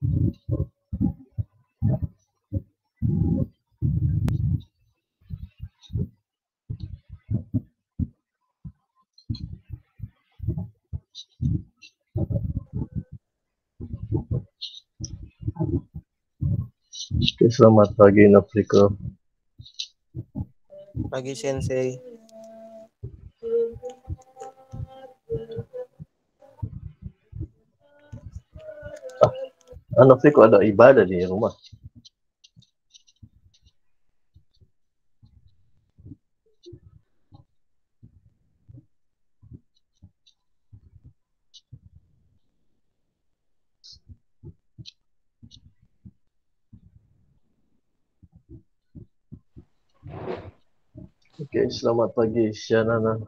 Oke, selamat pagi Nofriko. Pagi Sensei. Nofriko ada ibadah di rumah. Oke, selamat pagi Shanana.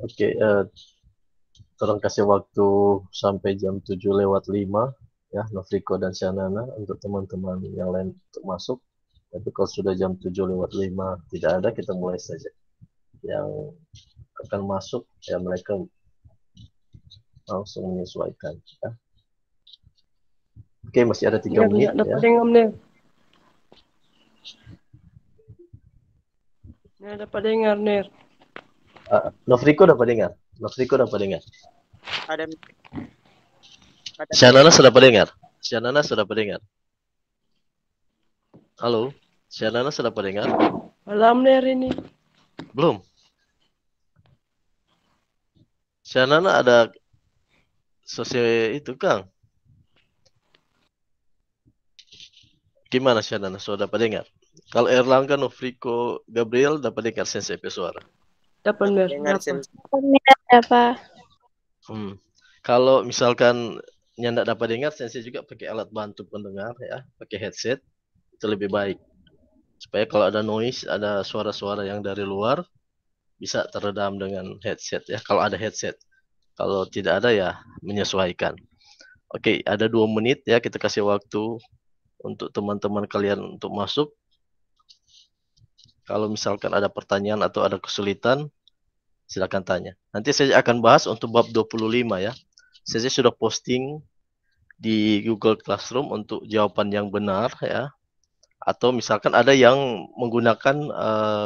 Oke, tolong kasih waktu sampai jam 7:05 ya, Nofriko dan Shanana untuk teman-teman yang lain untuk masuk. Tapi kalau sudah jam 7:05 tidak ada, kita mulai saja. Yang akan masuk ya mereka langsung menyesuaikan ya. Oke, masih ada 3 menit ya. Nggak dapat dengar, Ner. Nofriko dapat dengar? Nofriko dapat dengar? Ada Shanana sudah dengar? Shanana sudah dengar? Halo, Shanana sudah dengar? Malam, Ner ini. Belum. Shanana ada sosial itu, Kang. Gimana Shanana? Sudah dapat dengar? Kalau Erlangga, Nofriko, Gabriel dapat dengar Sensei suara? Dapat, Ner. dengar Dapat. Sensei. Apa? Kalau misalkan yang tidak dapat dengar, Sensei juga pakai alat bantu pendengar ya, pakai headset itu lebih baik. Supaya kalau ada noise, ada suara-suara yang dari luar bisa teredam dengan headset ya. Kalau ada headset, kalau tidak ada ya menyesuaikan. Oke, ada 2 menit ya, kita kasih waktu untuk teman-teman kalian untuk masuk. Kalau misalkan ada pertanyaan atau ada kesulitan, silakan tanya. Nanti saya akan bahas untuk bab 25 ya. Saya sudah posting di Google Classroom untuk jawaban yang benar ya. Atau misalkan ada yang menggunakan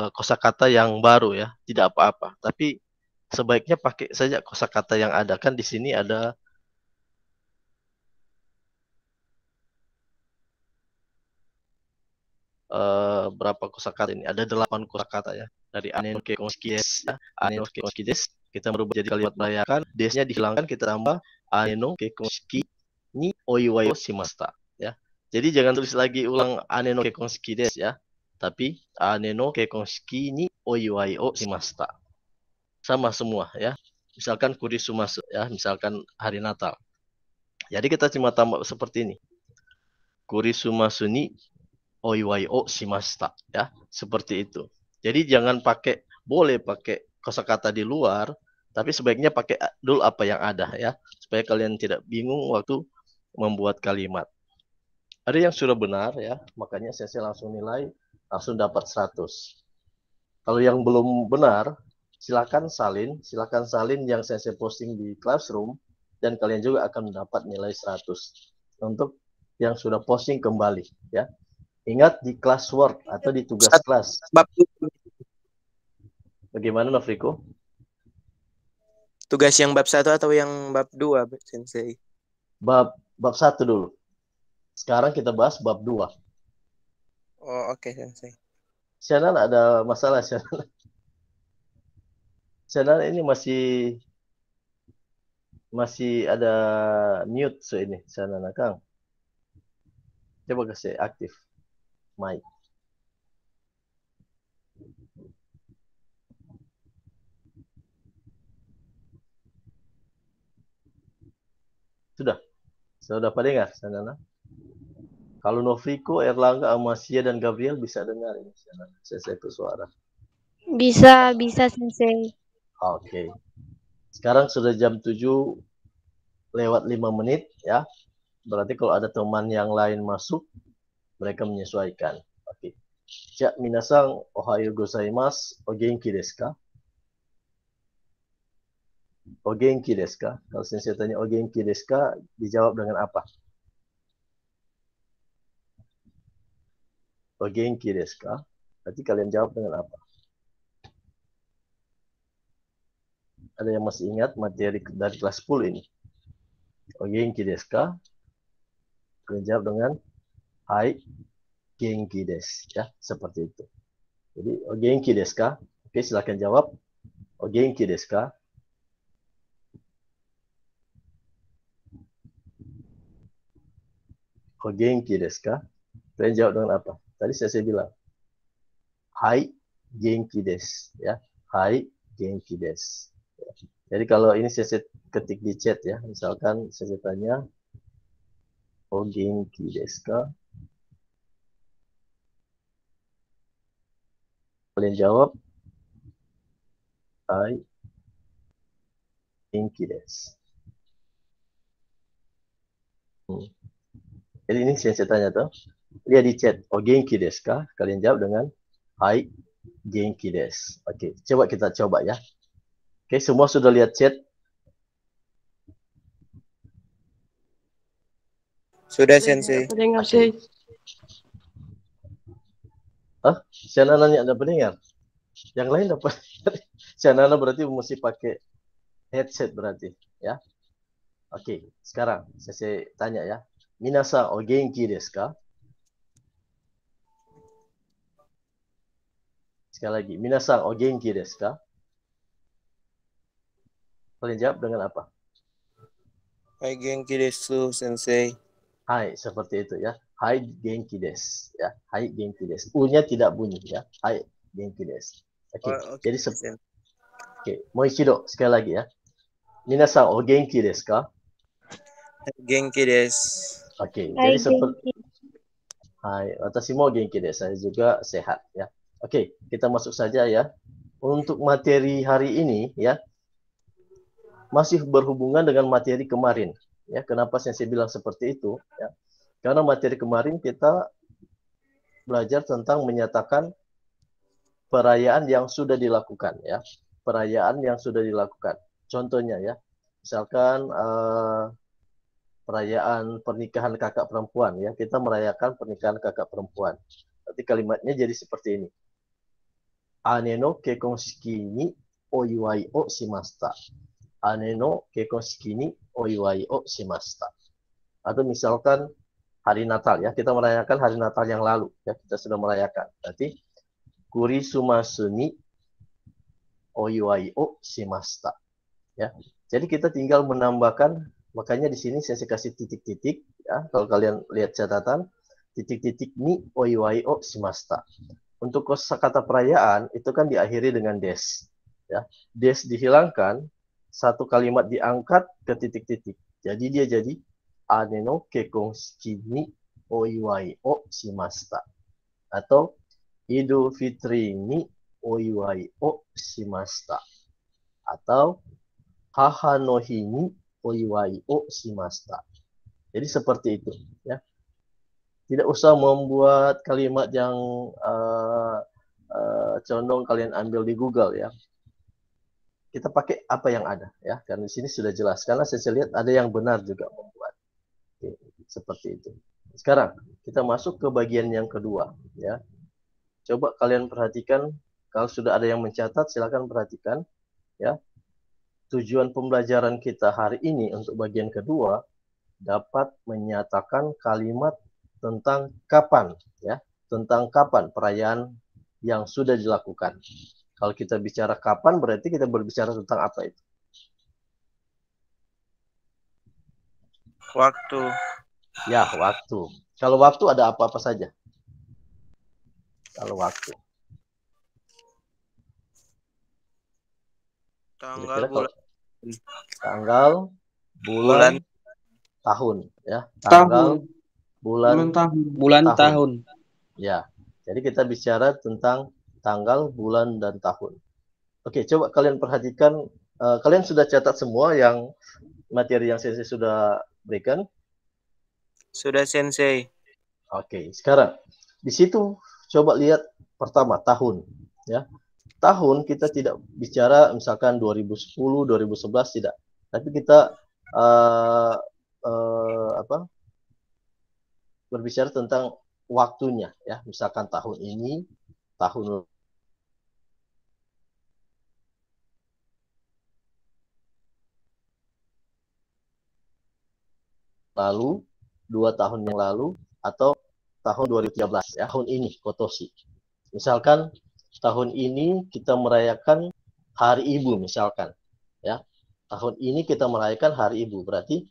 kosakata yang baru ya, tidak apa-apa. Tapi sebaiknya pakai saja kosakata yang ada. Kan di sini ada berapa kosakata ini? Ada 8 kosakata ya. Dari aneno ke konskides ya. Aneno ke konskides kita merubah jadi kalimat merayakan, desnya dihilangkan, kita tambah aneno ke konski ni oiwayo shimashita ya. Jadi jangan tulis lagi ulang aneno ke konskides ya. Tapi aneno ke konski ni oiwayo shimashita. Sama semua ya. Misalkan kurisumasu ya, misalkan hari Natal. Jadi kita cuma tambah seperti ini. Kurisumasu ni oiwayo shimashita ya, seperti itu. Jadi jangan pakai, boleh pakai kosakata di luar, tapi sebaiknya pakai dulu apa yang ada ya, supaya kalian tidak bingung waktu membuat kalimat. Ada yang sudah benar ya, makanya saya langsung nilai, langsung dapat 100. Kalau yang belum benar, silakan salin yang saya posting di Classroom, dan kalian juga akan mendapat nilai 100 untuk yang sudah posting kembali ya. Ingat di classwork atau di tugas kelas. Bab Bagaimana Nofriko? tugas yang bab 1 atau yang bab 2, Sensei? Bab 1 dulu. Sekarang kita bahas bab 2. Oh, oke, Sensei. Shannon ada masalah Shannon. Shannon ini masih ada mute so ini Shannon Kang. Coba kasih aktif mic. Sudah dapat dengar Shannon? Kalau Nofriko, Erlangga, Amasia dan Gabriel bisa dengar ini Shannon. Saya itu suara. Bisa Sensei. Oke. Sekarang sudah jam 7:05 ya. Berarti kalau ada teman yang lain masuk, mereka menyesuaikan. Oke. Ja, minasan, ohayo gozaimasu, o genki desu ka? O genki desu ka? Kalau sensei tanya o genki desu ka, dijawab dengan apa? O genki desu ka? Berarti kalian jawab dengan apa? Ada yang masih ingat materi dari kelas 10 ini? O genki desu ka? Kalian jawab dengan hai, genki desu. Ya, seperti itu. Jadi, o genki desu ka? Oke, silakan jawab. O genki desu ka? O genki desu ka? Kalian jawab dengan apa? Tadi saya bilang. Hai, genki desu. Ya, hai, genki desu. Ya. Jadi kalau ini saya ketik di chat ya. Misalkan saya tanya, o genki desu ka? Kalian jawab, hai, genki desu. Jadi ini saya tanya tuh. Lihat di chat, o genki desu ka? Kalian jawab dengan hai, genki desu. Oke, coba kita coba ya. Oke, semua sudah lihat chat? Sudah, Tidak Sensei. dengar, Sensei. Hah? Si Nana ada pendengar? Yang lain dapat. Si Nana berarti mesti pakai headset berarti, ya. Oke, sekarang saya tanya ya. Minasan o genki desu ka? Sekali lagi, minasan o genki desu ka? Kalian jawab dengan apa? Hai, genki desu, Sensei. Hai, seperti itu ya. Hai, genki desu. Ya, hai, genki desu. U-nya tidak bunyi ya. Hai, genki desu. Oke, Oh, oke, jadi Sensei. oke, moichido, sekali lagi ya. Minasan o genki desu ka? Hai, genki desu. Oke, Hai, jadi seperti genki. hai, watashi mo genki desu. Saya juga sehat ya. Oke, kita masuk saja ya. Untuk materi hari ini ya, masih berhubungan dengan materi kemarin. Ya, kenapa saya bilang seperti itu? Ya, karena materi kemarin kita belajar tentang menyatakan perayaan yang sudah dilakukan. Ya, perayaan yang sudah dilakukan. Contohnya ya, misalkan perayaan pernikahan kakak perempuan. Ya, kita merayakan pernikahan kakak perempuan. Nanti kalimatnya jadi seperti ini. Ane no kekonshiki ni oiwai o shimashita. Ane no kekonshiki ni oiwai o shimashita. Atau misalkan hari Natal ya, kita merayakan hari Natal yang lalu ya, kita sudah merayakan. Berarti kurisumasu ni oiwai o shimashita. Ya. Jadi kita tinggal menambahkan, makanya di sini saya kasih titik-titik ya, kalau kalian lihat catatan, titik-titik ni oiwai o shimashita. Untuk kosakata perayaan itu kan diakhiri dengan des. Ya. Des dihilangkan, satu kalimat diangkat ke titik-titik. Jadi dia jadi ane no kekonshiki ni oiwai o shimashita. Atau Idul Fitri ni oiwai o shimashita. Atau Haha no hi ni oiwai o shimashita. Jadi seperti itu ya. Tidak usah membuat kalimat yang condong kalian ambil di Google ya. Kita pakai apa yang ada ya. Karena di sini sudah jelas. Karena saya lihat ada yang benar juga membuat. Oke, seperti itu. Sekarang kita masuk ke bagian yang kedua ya. Coba kalian perhatikan. Kalau sudah ada yang mencatat, silakan perhatikan ya. Tujuan pembelajaran kita hari ini untuk bagian kedua dapat menyatakan kalimat tentang kapan ya, tentang kapan perayaan yang sudah dilakukan. Kalau kita bicara kapan berarti kita berbicara tentang apa itu? Waktu. Ya, waktu. Kalau waktu ada apa-apa saja? Kalau waktu. Tanggal, Kira-kira bulan. Tanggal, bulan, tahun ya. Tanggal, bulan, tahun. Ya. Jadi kita bicara tentang tanggal, bulan, dan tahun. Oke, coba kalian perhatikan. Kalian sudah catat semua yang materi yang saya sudah berikan? Sudah Sensei. Oke, sekarang di situ coba lihat pertama tahun, ya. Tahun kita tidak bicara misalkan 2010, 2011 tidak, tapi kita uh, berbicara tentang waktunya, ya. Misalkan tahun ini, tahun lalu, 2 tahun yang lalu, atau tahun 2013, ya. Tahun ini Kotoshi. Misalkan tahun ini kita merayakan Hari Ibu misalkan, ya. Tahun ini kita merayakan Hari Ibu, berarti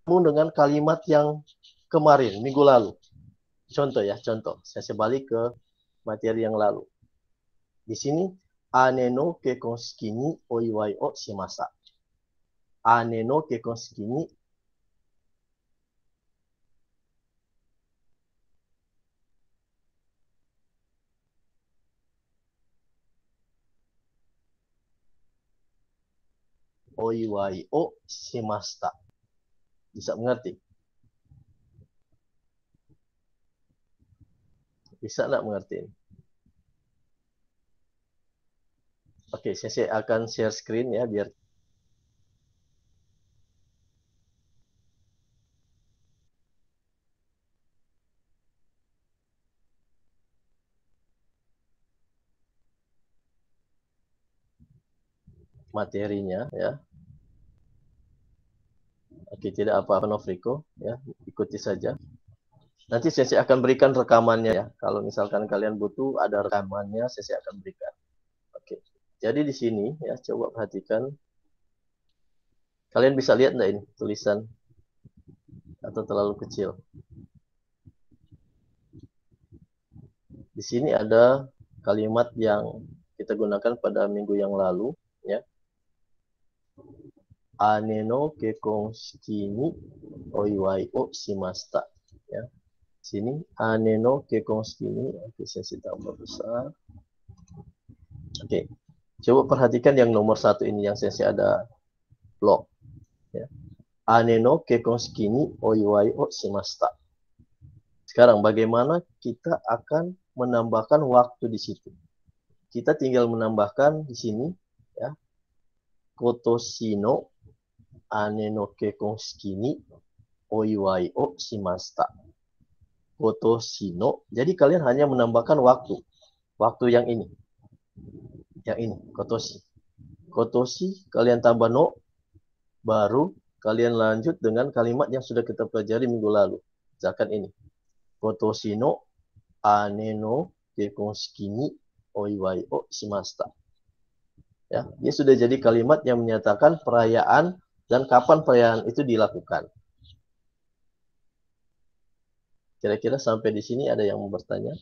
dengan kalimat yang kemarin, minggu lalu. Contoh ya, contoh. Saya balik ke materi yang lalu. Di sini, ane no kekonshiki ni oiwai o shimashita. Ane no kekonshiki ni oiwai o shimashita. Bisa mengerti? Bisa nggak mengerti? Oke, saya akan share screen ya biar materinya ya. Oke, tidak apa-apa Novriko ya, ikuti saja. Nanti saya akan berikan rekamannya ya. Kalau misalkan kalian butuh ada rekamannya, saya akan berikan. Oke. Jadi di sini ya, coba perhatikan. Kalian bisa lihat enggak ini tulisan atau terlalu kecil? Di sini ada kalimat yang kita gunakan pada minggu yang lalu ya. Ane no kekonshiki ni oiwai o shimashita ya. Sini ane no kekonshiki ni, oke saya tambah besar. Oke. Coba perhatikan yang nomor 1 ini yang saya ada blok ya. Ane no kekonshiki ni oiwai o shimashita. Sekarang bagaimana kita akan menambahkan waktu di situ? Kita tinggal menambahkan di sini ya. Kotoshi no ane no kekonshiki ni oiwai o shimashita. Kotoshi no. Jadi kalian hanya menambahkan waktu. Waktu yang ini. Yang ini, kotoshi. Kotoshi kalian tambah no, baru kalian lanjut dengan kalimat yang sudah kita pelajari minggu lalu. Misalkan ini. Kotoshi no ane no kekonshiki ni oiwai o shimashita. Ya, dia sudah jadi kalimat yang menyatakan perayaan dan kapan perayaan itu dilakukan. Kira-kira sampai di sini ada yang mau bertanya?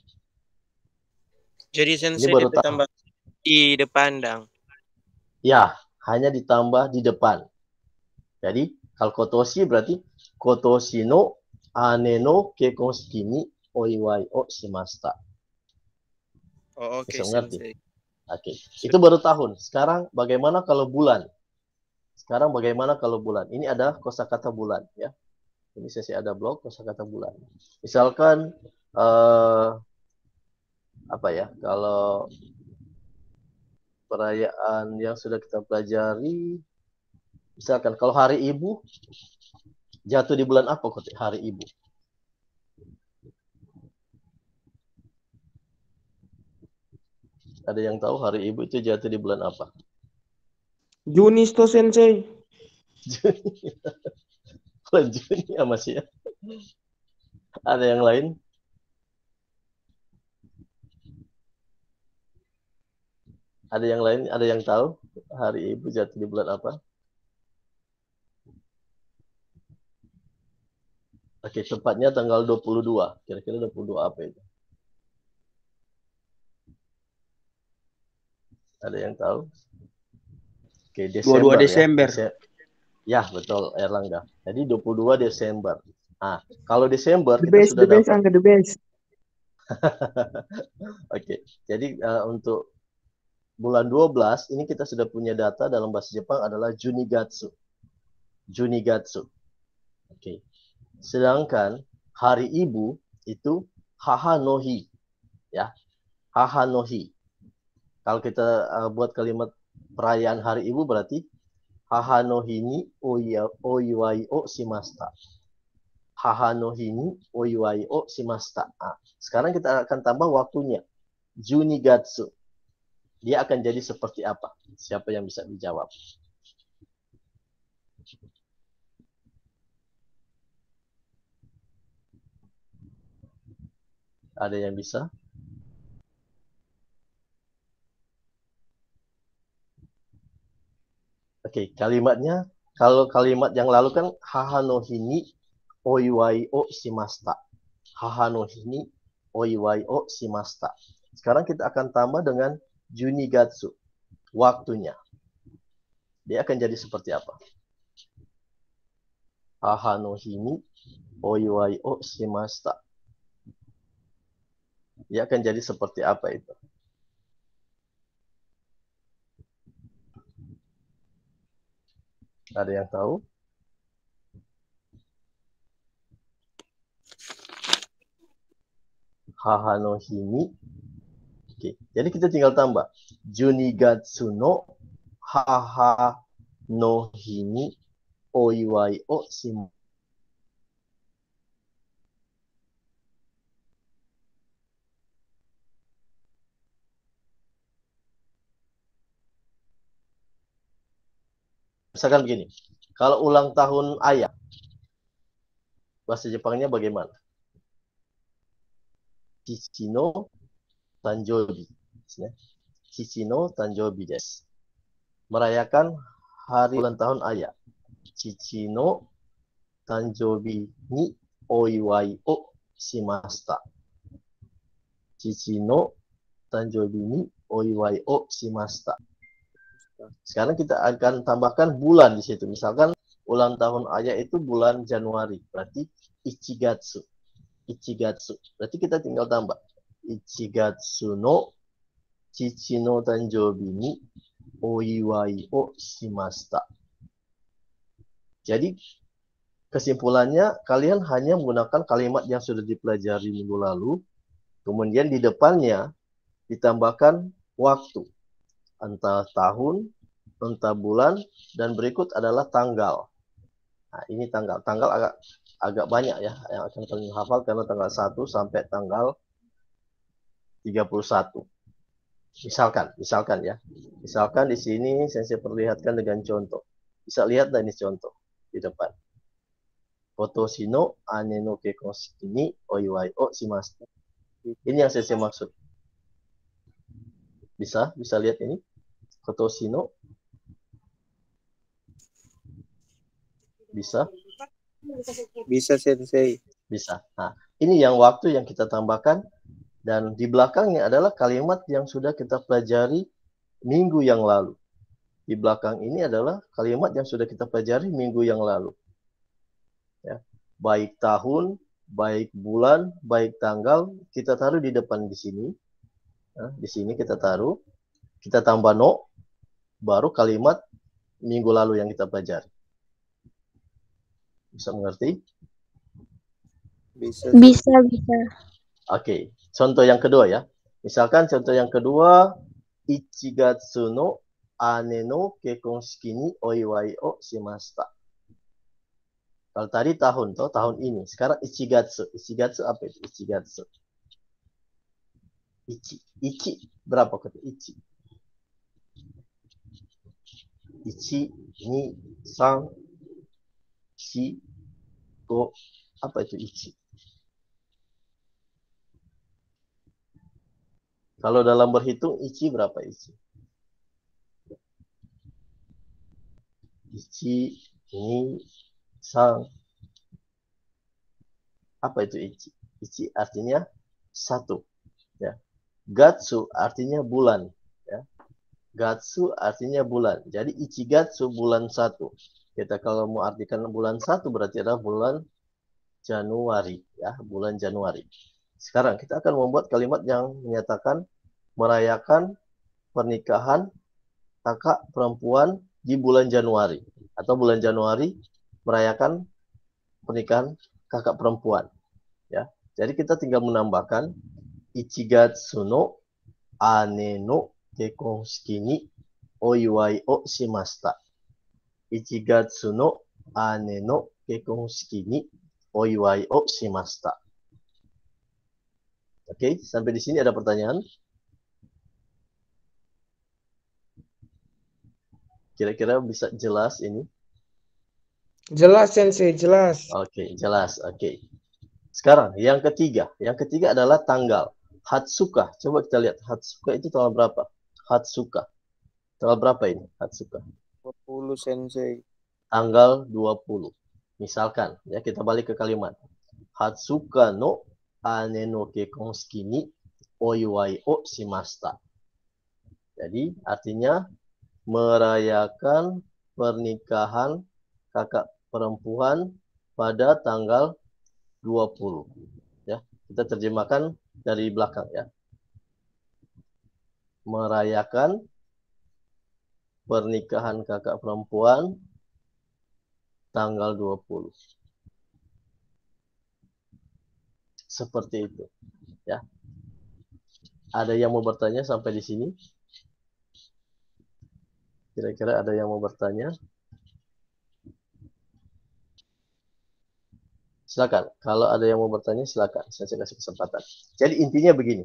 Jadi Sensei baru ditambah di depan dang. Ya, hanya ditambah di depan. Jadi, kalau kotoshi berarti kotoshi no ane no kekonshiki ni oiwai o shimashita. Oh, oke, Bisa mengerti? Sensei. Oke, itu baru tahun. Sekarang bagaimana kalau bulan? Sekarang bagaimana kalau bulan? Ini ada kosakata bulan ya. Ini sesi ada blok kosakata bulan. Misalkan apa ya? Kalau perayaan yang sudah kita pelajari, misalkan kalau Hari Ibu jatuh di bulan apa kok Hari Ibu? Ada yang tahu Hari Ibu itu jatuh di bulan apa? Juni to Sensei. Juni. Bulan Juni ya masih ya. Ada yang lain? Ada yang lain? Ada yang tahu Hari Ibu jatuh di bulan apa? Oke, tepatnya tanggal 22. Kira-kira 22 apa itu? Ada yang tahu? Oke, Desember 22 Desember. Ya. Ya, betul Erlangga. Jadi 22 Desember. Nah, kalau Desember The kita best, sudah the best, dapat. Angga the best. Oke, jadi untuk bulan 12 ini kita sudah punya data dalam bahasa Jepang adalah Junigatsu. Junigatsu. Oke. Sedangkan hari ibu itu Haha no Hi, ya. Haha no Hi. Kalau kita buat kalimat perayaan hari ibu berarti Haha no Hi ni oiwai o shimashita. Haha no Hi ni oiwai o shimashita. Nah, sekarang kita akan tambah waktunya. Junigatsu. Dia akan jadi seperti apa? Siapa yang bisa dijawab? Ada yang bisa? Oke, kalimatnya, kalau kalimat yang lalu kan Haha no Hi ni oiwai o shimashita. Haha no Hi ni oiwai o shimashita. Sekarang kita akan tambah dengan Junigatsu. Waktunya. Dia akan jadi seperti apa? Haha no Hi ni oiwai o shimashita. Dia akan jadi seperti apa itu? Ada yang tahu? Haha no Hi ni. Oke, jadi kita tinggal tambah. Junigatsu no Haha no Hi ni oiwai o shimashita. Misalkan begini, kalau ulang tahun ayah, bahasa Jepangnya bagaimana? Chichi no Tanjobi. Chichi no Tanjobi desu. Merayakan hari ulang tahun ayah. Chichi no Tanjobi ni oiwai o shimashita. Chichi no Tanjobi ni oiwai o shimashita. Sekarang kita akan tambahkan bulan di situ. Misalkan ulang tahun ayah itu bulan Januari, berarti Ichigatsu. Ichigatsu. Berarti kita tinggal tambah Ichigatsu no Chichi no Tanjobi ni oiwai o shimashita. Jadi kesimpulannya kalian hanya menggunakan kalimat yang sudah dipelajari minggu lalu, kemudian di depannya ditambahkan waktu. Entah tahun, entah bulan, dan berikut adalah tanggal. Nah, ini tanggal. Tanggal agak banyak ya yang akan kalian hafal karena tanggal 1 sampai tanggal 31. Misalkan ya. Misalkan di sini saya perlihatkan dengan contoh. Bisa lihat ini contoh di depan. Kotoshi no ane no kekonshiki ni oiwai o shimashita. Ini yang saya maksud. Bisa lihat ini? Kotoshi no. Bisa? Bisa, Sensei. Bisa. Nah, ini yang waktu yang kita tambahkan dan di belakangnya adalah kalimat yang sudah kita pelajari minggu yang lalu. Di belakang ini adalah kalimat yang sudah kita pelajari minggu yang lalu. Ya. Baik tahun, baik bulan, baik tanggal, kita taruh di depan di sini. Nah, di sini kita taruh, kita tambah no, baru kalimat minggu lalu yang kita pelajari. Bisa mengerti? Bisa. Bisa. Oke, contoh yang kedua ya. Misalkan contoh yang kedua, Ichigatsu no ane no kekonshiki ni oiwai o shimashita. Kalau tadi tahun, tahun ini. Sekarang Ichigatsu. Ichigatsu apa itu? Ichigatsu. Ichi. Berapa kata Ichi? Ichi, ni, sang, shi, go. Apa itu Ichi? Kalau dalam berhitung, Ichi berapa Ichi? Ichi, ni, sang. Apa itu Ichi? Ichi artinya satu. Ya. Gatsu artinya bulan. Ya. Gatsu artinya bulan. Jadi Ichigatsu bulan 1. Kita kalau mau artikan bulan 1 berarti adalah bulan Januari. Ya, bulan Januari. Sekarang kita akan membuat kalimat yang menyatakan merayakan pernikahan kakak perempuan di bulan Januari. Atau bulan Januari merayakan pernikahan kakak perempuan. Ya. Jadi kita tinggal menambahkan Ichigatsu no ane no kekonshiki ni oiwai o shimashita. Ichigatsu no ane no kekonshiki ni oiwai o shimashita. Oke, sampai di sini ada pertanyaan? Kira-kira bisa jelas ini? Jelas Sensei, jelas. Oke, jelas. Oke. Sekarang yang ketiga. Yang ketiga adalah tanggal. Hatsuka. Coba kita lihat. Hatsuka itu tanggal berapa? Hatsuka. Tanggal berapa ini? Hatsuka. 20 Sensei. Tanggal 20. Misalkan, ya kita balik ke kalimat. Hatsuka no ane no kekonshiki ni oiwai o shimashita. Jadi artinya merayakan pernikahan kakak perempuan pada tanggal 20. Ya, kita terjemahkan dari belakang ya. Merayakan pernikahan kakak perempuan tanggal 20. Seperti itu, ya. Ada yang mau bertanya sampai di sini? Kira-kira ada yang mau bertanya? Silakan. Kalau ada yang mau bertanya, silakan. Saya kasih kesempatan. Jadi intinya begini.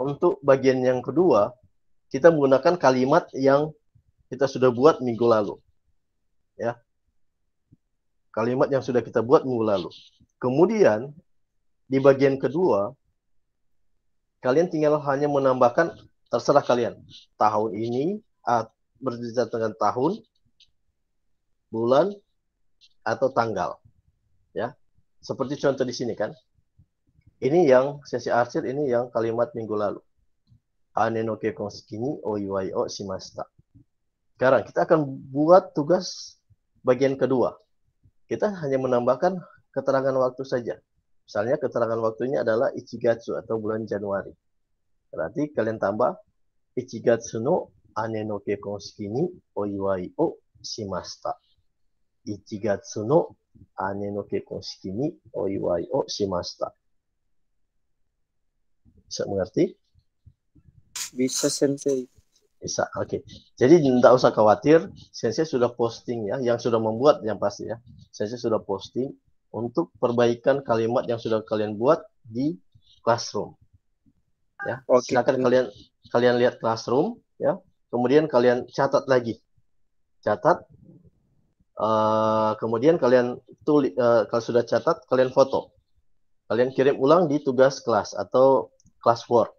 Untuk bagian yang kedua, kita menggunakan kalimat yang kita sudah buat minggu lalu. Ya. Kalimat yang sudah kita buat minggu lalu. Kemudian, di bagian kedua, kalian tinggal hanya menambahkan, terserah kalian. Tahun ini, berbicara dengan tahun, bulan, atau tanggal. Ya, seperti contoh di sini kan. Ini yang sesi arsir, ini yang kalimat minggu lalu. Ane no kekonshiki ni oiwai o shimashita. Sekarang kita akan buat tugas bagian kedua. Kita hanya menambahkan keterangan waktu saja. Misalnya keterangan waktunya adalah Ichigatsu atau bulan Januari. Berarti kalian tambah Ichigatsu no ane no kekonshiki ni oiwai o shimashita. Ichigatsu no ane no kekonshiki ni oiwai o shimashita. Bisa mengerti? Bisa Sensei. Bisa, oke. Jadi tidak usah khawatir, Sensei sudah posting ya, yang sudah membuat yang pasti ya. Sensei sudah posting untuk perbaikan kalimat yang sudah kalian buat di Classroom. Ya, Oke. silakan kalian lihat Classroom ya. Kemudian kalian catat lagi. Catat. Kemudian kalian tulis, kalau sudah catat, kalian foto. Kalian kirim ulang di tugas kelas atau classwork.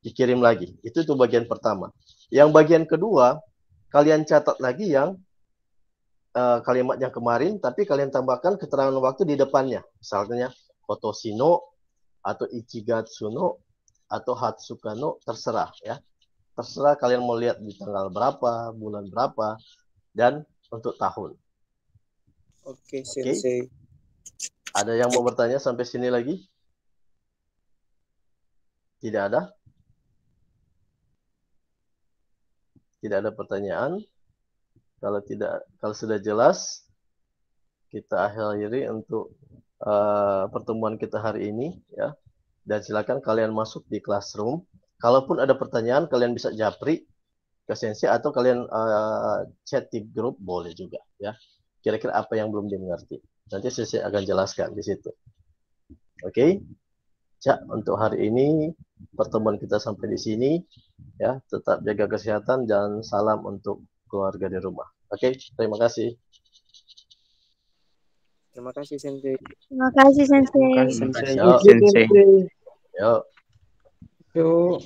Dikirim lagi. Itu bagian pertama. Yang bagian kedua, kalian catat lagi yang kalimat yang kemarin, tapi kalian tambahkan keterangan waktu di depannya. Misalnya, Kotoshi no, atau Ichigatsu no, atau Hatsuka no, terserah ya. Terserah kalian mau lihat di tanggal berapa, bulan berapa, dan untuk tahun. Oke, Sensei. Ada yang mau bertanya sampai sini lagi? Tidak ada? Tidak ada pertanyaan? Kalau sudah jelas, kita akhiri untuk pertemuan kita hari ini ya. Dan silakan kalian masuk di Classroom. Kalaupun ada pertanyaan, kalian bisa japri ke Sensei atau kalian chat di grup boleh juga ya. Kira-kira apa yang belum dimengerti. Nanti Sensei akan jelaskan di situ. Oke. Ya, untuk hari ini pertemuan kita sampai di sini ya. Tetap jaga kesehatan dan salam untuk keluarga di rumah. Oke, terima kasih. Terima kasih Sensei. Terima kasih, Sensei. Terima kasih, Sensei. Yo. Sensei. Yo. Yuk.